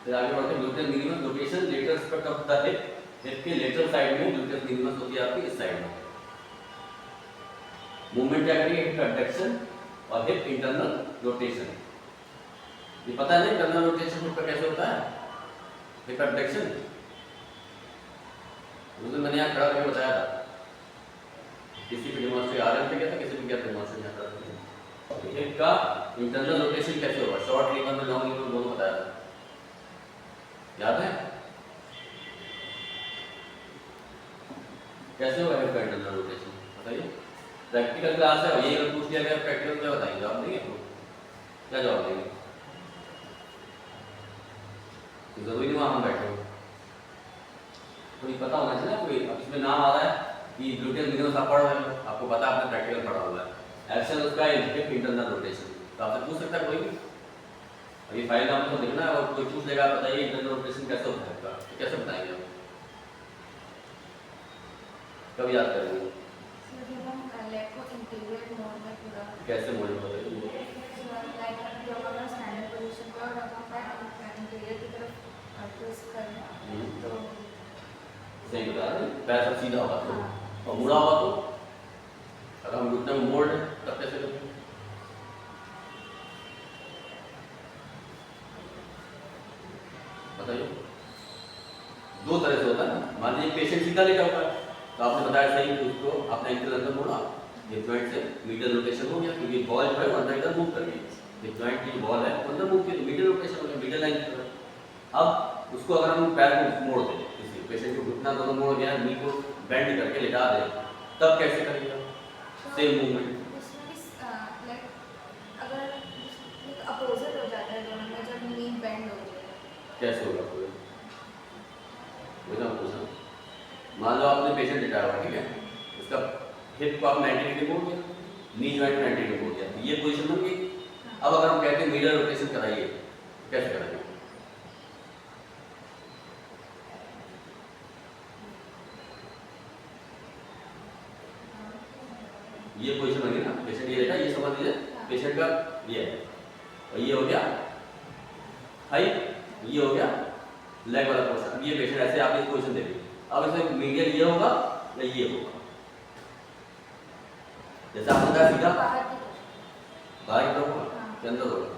फिर आगे बढ़ते हैं gluteus minimus location lateral aspect of the hip, hip के लेटरल साइड में ग्लूटियस मिनिमस होती है आपकी इस साइड में। मूवमेंट क्या करेगी, हिप एब्डक्शन और हिप इंटरनल रोटेशन। ये पता है ना इंटरनल रोटेशन हिप का कैसे होता है, हिप एब्डक्शन तो मैंने यहाँ खड़ा करके बताया था, किसी भी डिमॉन्स्ट्रेट आरएम पे गया था, किसी भी गया डिमॉन्स्ट्रेट यहाँ खड़ा करके। हिप का इंटरनल रोटेशन कैसे होगा, शॉर्ट लीवर में लॉन्ग लीवर दोनों बताया था, याद है कैसे होगा हिप का इंटरनल रोटेशन, बताइए। प्रैक्टिकल क्लास है, ये अगर पूछ लिया गया प्रैक्टिकल क्या बताएंगे, जवाब देंगे आपको, क्या जवाब देंगे, तो जरूरी नहीं वहां हम बैठे हो, कोई पता होना चाहिए ना, कोई अब इसमें नाम आ रहा है कि ग्लूटियस मिनिमस आप पढ़ रहे हो, आपको पता है आपने प्रैक्टिकल पढ़ा हुआ है, एक्शन उसका हिप इंटरनल रोटेशन, तो आपसे पूछ सकता है कोई भी, अभी फाइल आपको देखना है और कोई पूछ लेगा बताइए इंटरनल रोटेशन कैसे होता है आपका, तो कैसे बताएंगे आप, कब याद करेंगे, कैसे मोड में बताइए, सही बता रहे हैं, पैर सब सीधा होगा तो, और मुड़ा हुआ तो, अगर हम घुटने में मोड़ लें तब कैसे करेंगे, बताइए। दो तरह से होता है ना। मान लीजिए पेशेंट सीधा लेटा हुआ है, तो आपने बताया सही कि उसको आपने एंकल अंदर मोड़ा, ये जॉइंट से मीडियल रोटेशन हो गया, क्योंकि बॉल जो है वो अंदर इधर मूव कर गई, ये जॉइंट की बॉल है वो अंदर मूव की, तो मीडियल रोटेशन हो गया, मीडियल लाइन की तरफ। अब उसको अगर हम पैर को मोड़ दें, किसी पेशेंट को घुटना दोनों मोड़ गया, नी को बेंड करके लेटा दें, तब कैसे करेगा? Same movement. उसमें भी लाइक अगर अपोजिट हो जाता है दोनों में, जब नी बेंड हो जाए कैसे होगा पूरे? वही ना पूछा। मान लो आपने पेशेंट लेटाया हुआ, ठीक है, उसका हिप को आप 90 डिग्री मोड़ दिया, नी जॉइंट 90 डिग्री मोड़ दिया, तो ये पोजीशन बन गई। अब अगर हम कहते हैं मीडियल रोटेशन कराइए, कैसे कराएंगे? ये पोजीशन बन गई ना, पेशेंट ये लेटा, ये समझ लीजिए पेशेंट का ये है, और ये हो गया हाई, ये हो गया लेग वाला पोर्शन। अब ये पेशेंट ऐसे आप इस पोजीशन देखिए, अब इसमें मीडियल ये होगा या ये होगा? जैसे आपने कहा सीधा बाहर की बाहर की तरफ होगा हाँ। के अंदर होगा, तरफ।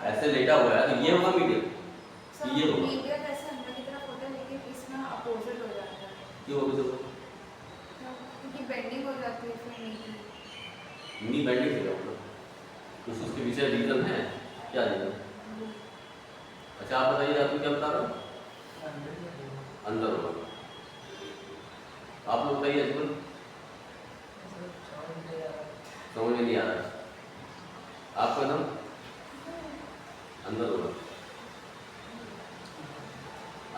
ऐसे लेटा हुआ है तो ये होगा मीडियल, सब ये होगा। मीडिया कैसे अंदर की तरफ होता है, लेकिन इसमें अपोजिट हो जाता है, क्यों होगा? क्योंकि बेंडिंग हो जाती है फिर नी की। नी बेंडिंग से होगा, कुछ उसके पीछे रीजन है, क्या रीजन? अच्छा आप बताइए, आपको क्या बता रहा हूँ? अंदर होगा। आप लोग बताइए अजमल, समझ में नहीं आ रहा है आपका नाम? अंदर होगा।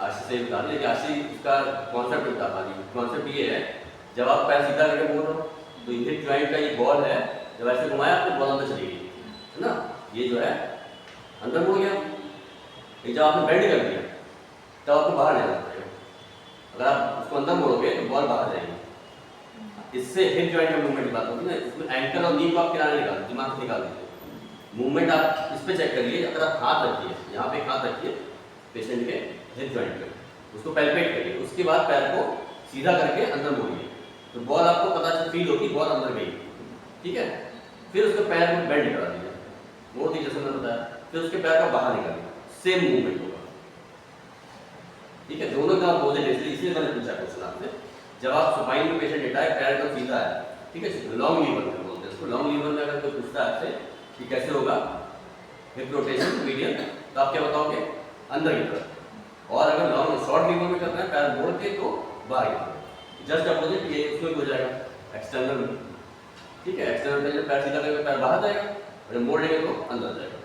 आशी से बता दें कि आशी उसका कॉन्सेप्ट बता पा रही है। कॉन्सेप्ट ये है, जब आप पैर सीधा करके बोल रहे हो तो हिप जॉइंट का ये बॉल है, जब ऐसे घुमाया तो बॉल अंदर चली गई, है ना, ये जो है अंदर मुड़ गया। एक जब आपने बेंड कर दिया तब आपको बाहर नहीं आना पड़ेगा, अगर आप उसको अंदर मोड़ोगे तो बॉल बाहर जाएगी। इससे हिप जॉइंट का मूवमेंट की बात होती है ना, इसमें एंकल और नी को आप किनारे निकाल, दिमाग से निकाल दीजिए। मूवमेंट आप इस पे चेक करिए, अगर आप हाथ रखिए, यहाँ पे हाथ रखिए पेशेंट के हिप जॉइंट पे, उसको पैल्पेट करिए, उसके बाद पैर को सीधा करके अंदर मोड़िए, तो बॉल आपको पता फील होगी बॉल अंदर गई, ठीक है। फिर उसके पैर को बेंड करा दीजिए, मोड़ दीजिए जैसे मैंने बताया, फिर उसके पैर का बाहर निकालिए, सेम मूवमेंट होगा, ठीक है। दोनों का अपोजिट, इसलिए मैंने पूछा क्वेश्चन आपसे। जब आप सुपाइन में पेशेंट लेटा है, पैर तो सीधा है, ठीक है, लॉन्ग लीवर में बोलते हैं इसको। लॉन्ग लीवर में अगर कोई पूछता है आपसे कि कैसे होगा हिप रोटेशन मीडियल, तो आप क्या बताओगे? अंदर की तरफ। और अगर लॉन्ग शॉर्ट लीवर में करना है पैर मोड़ के, तो बाहर की तरफ, जस्ट अपोजिट, ये उसमें हो जाएगा एक्सटर्नल में, ठीक है। एक्सटर्नल पे पैर सीधा करके पैर बाहर जाएगा, और मोड़ेंगे तो अंदर जाएगा।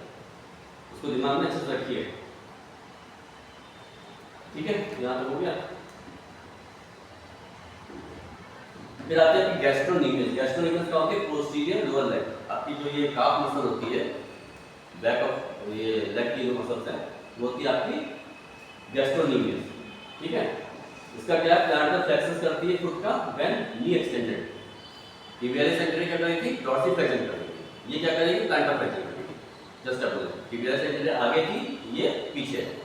उसको दिमाग में अच्छे से रखिए, ठीक है। यहाँ तक हो गया। फिर आते हैं गैस्ट्रोनीमियस। गैस्ट्रोनीमियस क्या होती है? पोस्टीरियर लोअर लेग, आपकी जो ये काफ मसल होती है, बैक ऑफ ये लेग की जो मसल्स है, वो होती है आपकी गैस्ट्रोनीमियस, ठीक है। इसका क्या है? प्लांटर फ्लेक्सस करती है खुद का when knee extended. Tibialis anterior क्या करेगी? डॉर्सिफ्लेक्शन करेगी। ये क्या करेगी? प्लांटर फ्लेक्शन करेगी, जस्ट अपोजिट। टिबियालिस एंटेरियर आगे थी, ये पीछे है।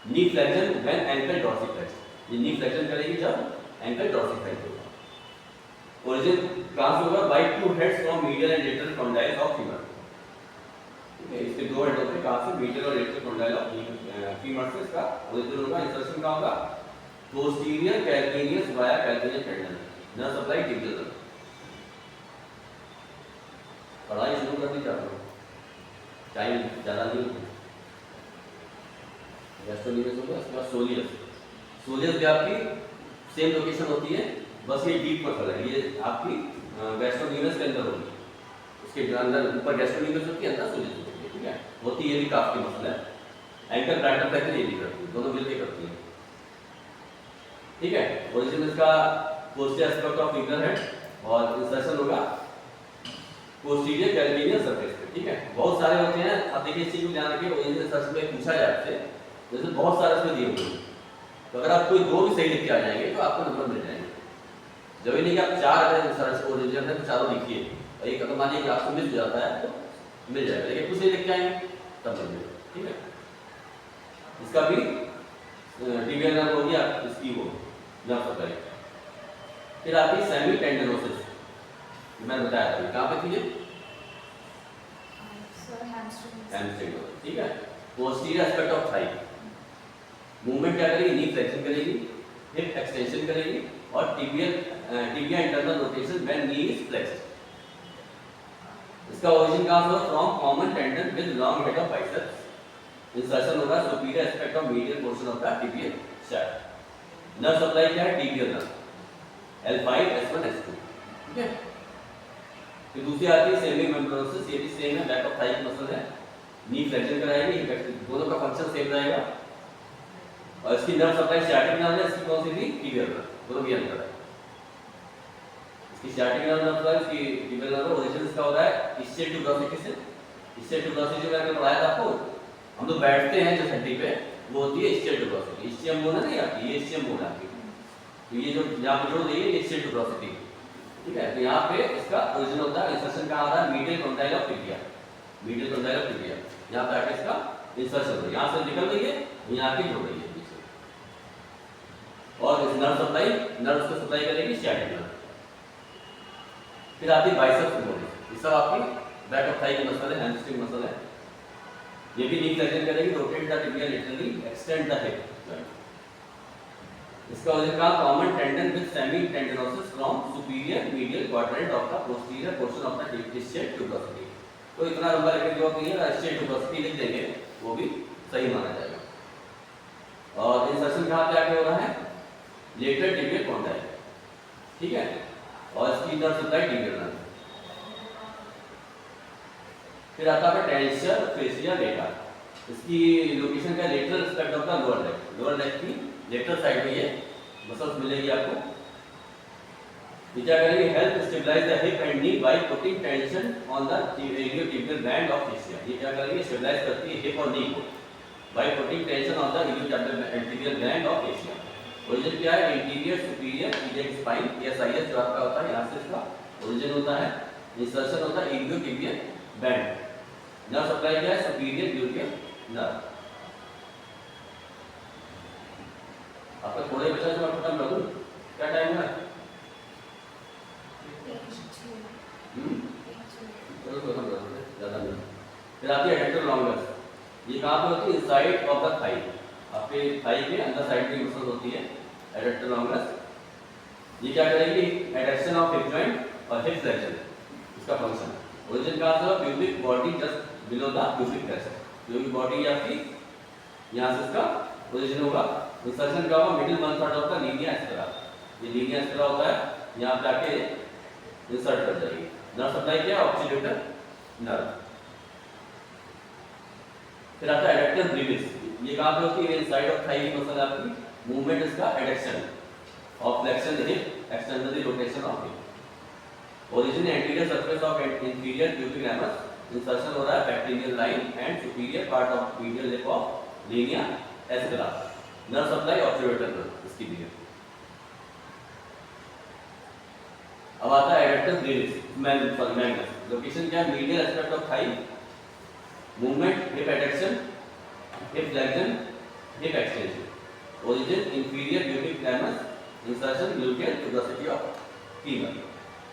नी फ्लेक्शन व्हेन एंकल डॉर्सिफ्लेक्स, ये नी फ्लेक्शन करेगी जब एंकल डॉर्सिफ्लेक्स होगा। ओरिजिन कहां से होगा? By two heads from medial and lateral condyle of femur, ठीक है। इसके दो हेड होते हैं, कहां से? मीडियल और लेटरल कॉन्डाइल ऑफ फीमर से इसका ओरिजिन होगा। इंसर्शन कहां होगा? Posterior calcaneus via calcaneus tendon, nerve supply tibial. पढ़ाई शुरू कर दी जाती है, टाइम ज़्यादा नहीं है। गैस्ट्रोनीमियस होगा, इसके बाद सोलियस। सोलियस भी आपकी सेम लोकेशन होती है, बस ये डीप मसल है, ये आपकी गैस्ट्रोनीमियस के अंदर होगी। उसके अंदर ऊपर गैस्ट्रोनीमियस होती है, अंदर सोलियस होती है, ठीक है। होती ये भी काफ की मसल है। एंकल प्लांटर फ्लेक्शन ये भी करती है, दोनों मिलकर करती है, ठीक है। ओरिजिन इसका posterior aspect of finger head, और इंसर्शन होगा पोस्टीरियर कैल्केनियस सरफेस पे, ठीक है। बहुत सारे होते हैं, आप देखिए इस चीज को ध्यान रखिए। ओरिजिन इंसर्शन में पूछा जाए आपसे, जैसे बहुत सारे इसमें दिए हुए हैं, तो अगर आप कोई दो भी सही लिख के आ जाएंगे तो आपको नंबर मिल जाएंगे। जब ये नहीं कि आप चार अगर इंसर्शन ओरिजिन है तो चारों लिखिए, और एक अगर मान लीजिए कि आपको मिल जाता है तो मिल जाएगा, लेकिन कुछ नहीं लिख के आएंगे तब मिल जाएगा, ठीक है। इसका भी टिबियल नर्व हो गया, इसकी वो नर्व सप्लाई। फिर आपकी सेमी टेंडनोसिस, मैंने बताया था कहाँ पे थी ये? सर हैमस्ट्रिंग, हैमस्ट्रिंग, ठीक है। Posterior aspect of thigh, movement क्या करेगी, नी फ्लेक्शन करेगी, हिप एक्सटेंशन करेगी और tibia internal rotation when knee is flexed. इसका ओरिजिन कहां से होगा, from common tendon with long head of biceps. Insertion होगा superior aspect of medial portion of the tibial shaft. Nerve supply क्या है, tibial nerve L5 S1 S2, ठीक है। फिर दूसरी आती है सेमी मेम्ब्रेनोसिस, ये भी सेम है, बैक ऑफ थाई मसल है, नी फ्लेक्शन कराएगी, दोनों का फंक्शन सेम रहेगा। और इसकी नर्व सप्लाई स्टैटिक नर्व है, इसकी कौन सी थी, टिबियल नर्व, दोनों भी अंतर है। इसकी स्टैटिक नर्व है, इसकी टिबियल नर्व। ओरिजिन इसका होता है इससे ट्यूबरोसिटी से। इससे ट्यूबरोसिटी जो मैंने पढ़ाया था आपको, हम तो बैठते हैं जो हड्डी पे, वो होती है इससे ट्यूबरोसिटी। इससे बोलना नहीं आती, ये इससे बोलना आती है। तो ये जो यहाँ पे जोड़ दी है ये इससे ट्यूबरोसिटी, ठीक है। तो यहाँ पे इसका ओरिजिन होता है, इंसर्शन कहाँ आ रहा है, medial condyle of tibia, medial condyle of tibia. यहाँ पे आके इसका इंसर्शन हो, यहाँ से निकल रही है, यहाँ के जोड़ रही है पीछे। और इस नर्व सप्लाई, नर्व को सप्लाई करेगी स्टैटिक नर्व। फिर आती है बाइसेप्स फेमोरिस, ये सब आपकी बैक ऑफ थाई की मसल है, हैमस्ट्रिंग मसल है। ये भी नी फ्लेक्शन करेगी, rotate the tibia laterally, extend the hip joint. इसका ओरिजिन का common tendon with semitendinosus from superior medial quadrant of the posterior portion of the इससे tuberosity. तो इतना लंबा लिखने की जरूरत नहीं है, इससे ट्यूबरोसिटी लिख देंगे वो भी सही माना जाएगा। और इंसर्शन कहाँ पे आके हो रहा है, लेटर टिबियल कॉन्डाइल, ठीक है। और इसकी नर्व सप्लाई टिबियल नर्व। फिर आता है टेंसर फेसिया लेटा, इसकी लोकेशन क्या, lateral aspect of the lower leg, lower leg की लेटरल साइड में ये मसल्स मिलेगी आपको। ये क्या करेंगे, help stabilize the hip and knee by putting tension on the iliotibial band of fascia. ये क्या करेंगे, स्टेबलाइज करती है हिप और नी को bye putting tension on the iliotibial band of fascia. Origin क्या है, interior superior iliac spine, SIS जो आपका होता है, यहाँ से इसका ओरिजिन होता है। इंसर्शन होता है इलियोटिबियल बैंड। नर्व सप्लाई क्या है, सुपीरियर ड्यूटियल नर्व। आपका थोड़ा ही बचा, जो मैं खत्म कर दूं, क्या टाइम है, चलो खत्म कर दो, ज़्यादा नहीं। फिर आती है एडेक्टर लॉन्गस, ये कहाँ पे होती है, साइड ऑफ द थाई, आपके थाई के अंदर साइड की मसल होती है एडेक्टर लॉन्गस। ये क्या करेगी, एडेक्शन ऑफ हिप जॉइंट और हिप फ्लेक्शन, इसका फंक्शन। ओरिजिन कहाँ से, pubic body just below the pubic crest, pubic body आपकी यहाँ से इसका ओरिजिन होगा। इंसर्शन क्या होगा, middle one third of the Linnaea aspera, ये लीनिया एस्पेरा होता है, यहाँ पे आके इंसर्ट कर जाएगी। नर्व सप्लाई क्या है, ऑक्सीलेटर नर्व। फिर आता है एडेक्टर ब्रीविस, ये कहाँ पे होती है, इनसाइड ऑफ थाई की मसल आपकी। मूवमेंट इसका adduction of flexion hip, externally rotation of hip. Origin anterior surface of inferior pubic ramus, insertion हो रहा है pectineal line and superior part of medial lip of linea aspera. Nerve supply obturator nerve, इसकी भी है। अब आता है adductor ब्रीविस Magnus, location क्या है, medial aspect of thigh. Movement hip adduction, hip flexion, hip extension. Origin inferior pubic ramus, insertion gluteal tuberosity of femur.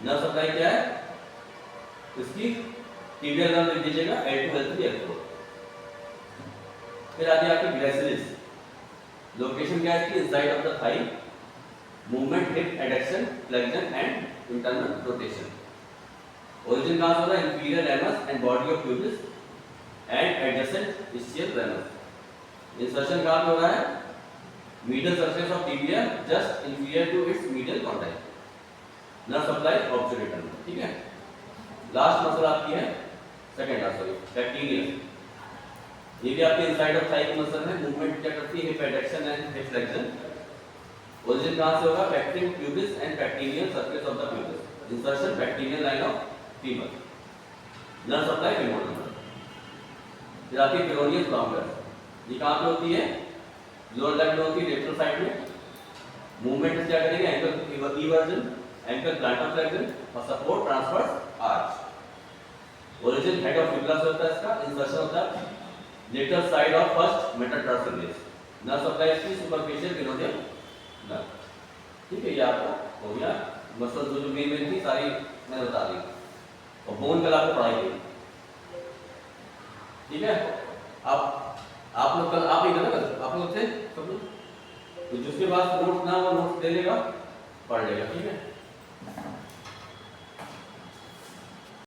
Nerve supply क्या है, इसकी टिबियल नर्व लिख दीजिएगा, L2 L3 L4। फिर आती है आपकी ग्रेसिलिस, लोकेशन क्या है इसकी, inside of the thigh. Movement hip adduction, flexion and internal rotation. Origin कहाँ से हो रहा है, inferior ramus and body of pubis and adjacent ischial ramus। Insertion कहाँ पे हो रहा है, medial surface of tibia just inferior to its medial condyle. Nerve supply obturator, ठीक है। लास्ट मसल आपकी है सेकंड, सॉरी पेक्टिनियस, ये भी आपके इनसाइड ऑफ थाई की मसल है। मूवमेंट क्या करती है, hip adduction and hip flexion. Origin कहाँ से होगा, pecten pubis and pectineal surface of the pubis. Insertion pectineal line of femur. Nerve supply femoral nerve. फिर आती है पेरोनियस लॉन्गस, ये कहाँ पे होती है, लोअर लेग में होती है, लेटरल साइड में। मूवमेंट क्या करेंगे, ankle eversion, ankle plantar flexion और support transverse arch. Origin head of fibula से होता है इसका। इंसर्शन होता है lateral side of first metatarsal रेस। नर्व सप्लाई इसकी सुपरफिशियल पेरोनियल नर्व, ठीक है। ये आपका हो गया, मसल जो मेन थी सारी मैंने बता दी, और बोन कल आपको पढ़ाई गई, ठीक है। आप लोग कल आप ही कल आप लोग थे सब लोग? तो जिसके पास नोट्स ना वो नोट्स दे देगा, पढ़ लेगा, ठीक है।